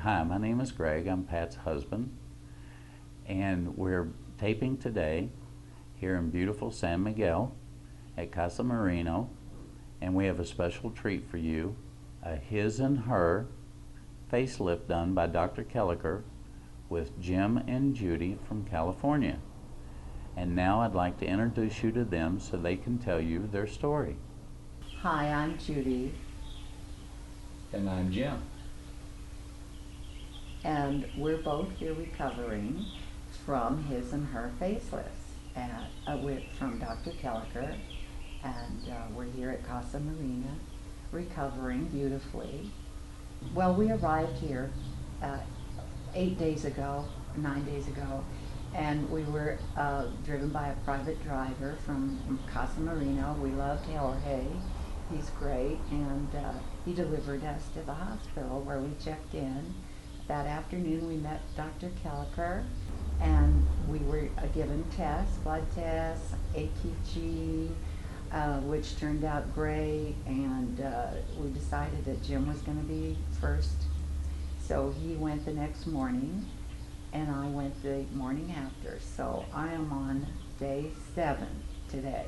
Hi, my name is Greg. I'm Pat's husband, and we're taping today here in beautiful San Miguel at Casa Marino, and we have a special treat for you, a his and her facelift done by Dr. Koelliker with Jim and Judy from California. And now I'd like to introduce you to them so they can tell you their story. Hi, I'm Judy. And I'm Jim. And we're both here recovering from his and her facelifts from Dr. Koelliker. And we're here at Casa Marino recovering beautifully. Well, we arrived here 9 days ago, and we were driven by a private driver from Casa Marino. We loved Jorge. He's great, and he delivered us to the hospital where we checked in. That afternoon we met Dr. Koelliker, and we were given tests, blood tests, AKG, which turned out great, and we decided that Jim was going to be first. So he went the next morning, and I went the morning after. So I am on day 7 today,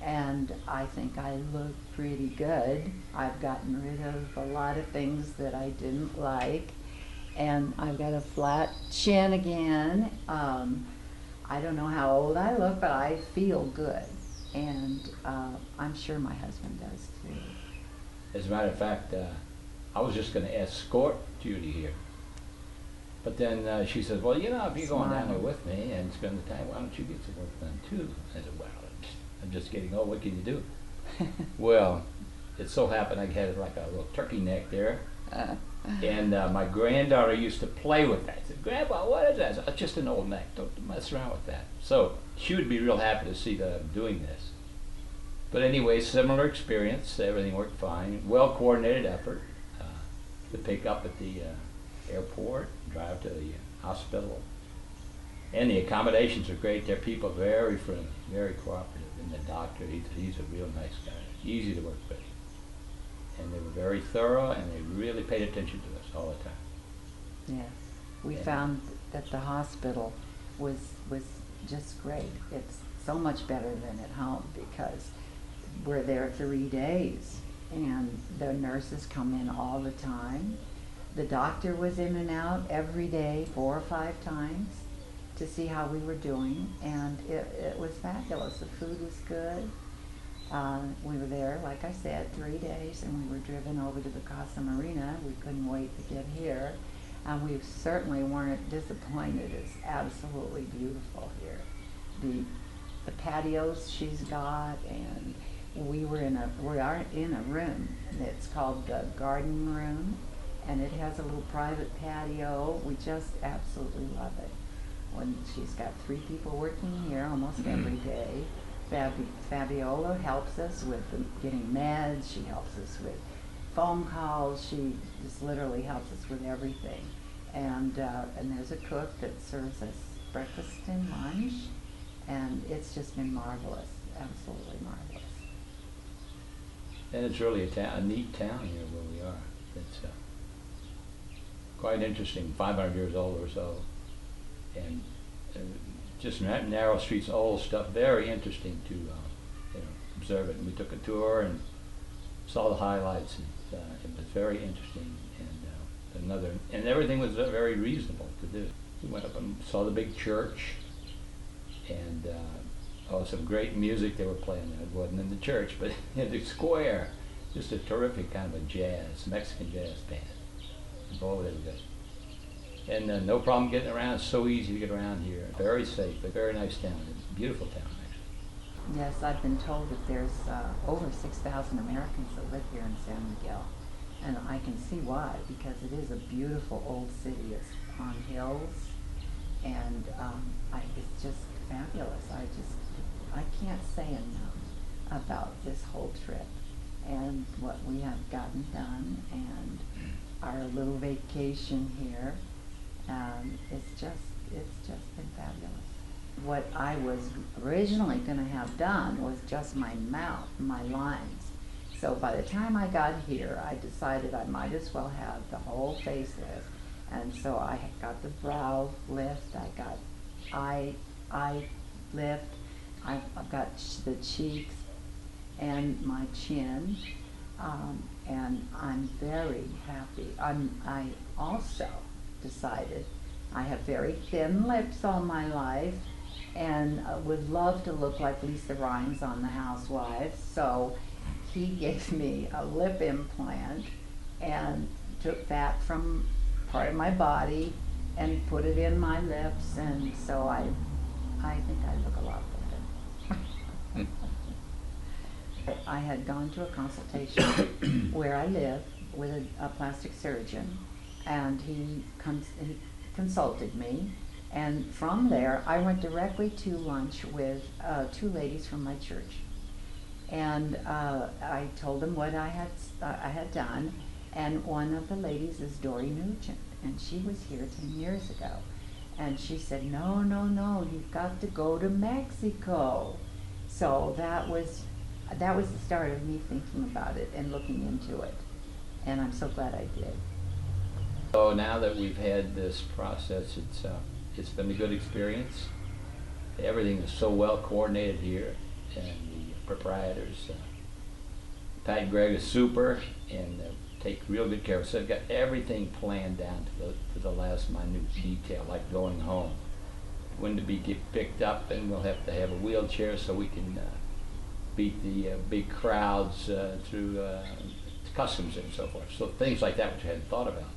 and I think I look pretty good. I've gotten rid of a lot of things that I didn't like, and I've got a flat chin again. I don't know how old I look, but I feel good, and I'm sure my husband does too. As a matter of fact, I was just going to escort Judy here. But then she says, well, you know, if you're going down there with me and spend the time, why don't you get some work done too? I said, well, I'm just getting old, what can you do? Well, it so happened I had like a little turkey neck there. And my granddaughter used to play with that. I said, Grandpa, what is that? I said, it's just an old neck. Don't mess around with that. So she would be real happy to see that I'm doing this. But anyway, similar experience. Everything worked fine. Well-coordinated effort to pick up at the airport, drive to the hospital. And the accommodations are great. Their people are very friendly, very cooperative. And the doctor, he's a real nice guy. Easy to work with. And they were very thorough, and they really paid attention to us all the time. Yes, we found that the hospital was just great. It's so much better than at home because we're there 3 days, and the nurses come in all the time. The doctor was in and out every day, 4 or 5 times, to see how we were doing, and it was fabulous. The food was good. We were there, like I said, 3 days, and we were driven over to the Casa Marina. We couldn't wait to get here, and we certainly weren't disappointed. It's absolutely beautiful here. The patios she's got, and we are in a room that's called the garden room, and it has a little private patio. We just absolutely love it. When she's got 3 people working here almost every day. Fabiola helps us with getting meds. She helps us with phone calls. She just literally helps us with everything. And there's a cook that serves us breakfast and lunch, and it's just been marvelous, absolutely marvelous. And it's really a neat town here where we are. It's quite interesting, 500 years old or so. And just narrow streets, old stuff, very interesting to observe it. And we took a tour and saw the highlights, and it was very interesting, and everything was very reasonable to do. We went up and saw the big church, and some great music they were playing there. It wasn't in the church, but in the square, just a terrific kind of a Mexican jazz band. And boy, they were good. And no problem getting around. It's so easy to get around here. Very safe, a very nice town. It's a beautiful town, actually. Yes, I've been told that there's over 6,000 Americans that live here in San Miguel. And I can see why, because it is a beautiful old city. It's on hills, and it's just fabulous. I can't say enough about this whole trip and what we have gotten done and our little vacation here. It's just been fabulous. What I was originally going to have done was just my mouth, my lines. So by the time I got here, I decided I might as well have the whole facelift And so I got the brow lift, I got eye lift, I've got the cheeks and my chin, and I'm very happy. I also decided I have very thin lips all my life, and would love to look like Lisa Rhymes on The Housewives. So he gave me a lip implant and took fat from part of my body and put it in my lips, and so I think I look a lot better. I had gone to a consultation where I live with a plastic surgeon, and he consulted me, and from there I went directly to lunch with 2 ladies from my church, and I told them what I had done, and one of the ladies is Dory Nugent, and she was here 10 years ago, and she said, no, no, no, you've got to go to Mexico. So that was the start of me thinking about it and looking into it, and I'm so glad I did. So now that we've had this process, it's been a good experience. Everything is so well coordinated here, and the proprietors, Pat and Greg, is super, and take real good care of us. So they've got everything planned down to the last minute detail, like going home, when to get picked up, and we'll have to have a wheelchair so we can beat the big crowds through customs and so forth. So things like that, which I hadn't thought about.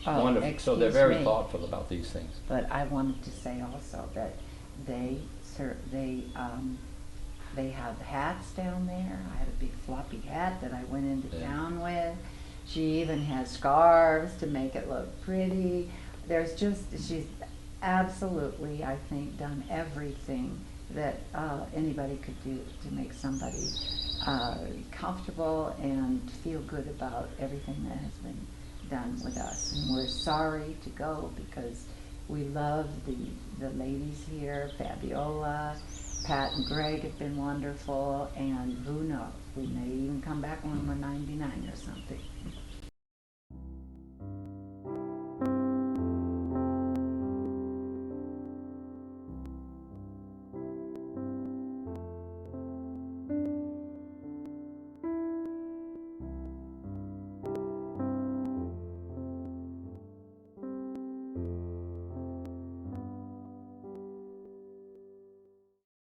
Oh, Wonderful. So they're very me. thoughtful about these things. But I wanted to say also that they have hats down there. I had a big floppy hat that I went into town with. She even has scarves to make it look pretty. She's absolutely, I think, done everything that anybody could do to make somebody comfortable and feel good about everything that has been done with us. And we're sorry to go because we love the ladies here. Fabiola, Pat and Greg have been wonderful, and who knows, we may even come back when we're 99 or something.